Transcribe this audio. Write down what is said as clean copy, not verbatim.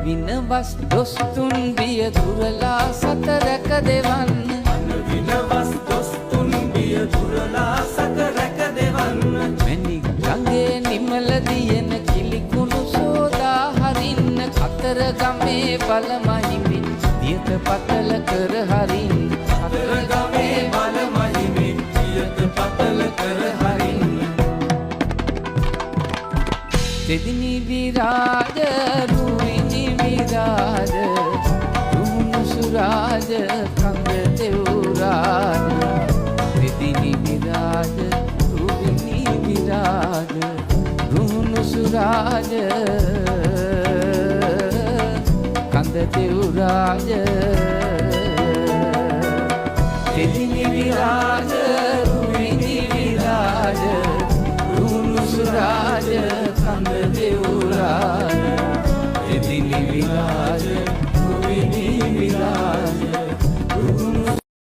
විනවස් දොස්තුන් බිය දුරලා සත රැක දෙවන්න විනවස් දොස්තුන් බිය දුරලා සත රැක දෙවන්න මැණික් ගඟේ නිමල දියන කිලිකුණු සෝදා හරින්න කතර ගමේ බල මහිමින් දියත පතල කර හරින්න කතර ගමේ බල මහිමින් දියත පතල කර හරින්න දෙදිනි විරාජ රුවිනි විරාජ රුහුණු සුරාජ කඳ දෙව්රාජ දෙදිනි විරාජ රුවිනි විරාජ රුහුණු සුරාජ කඳ දෙව්රාජ දෙදිනි විරාජ රුවිනි විරාජ රුහුණු සුරාජ කඳ දෙව්රාජ දෙදිනි විරාජ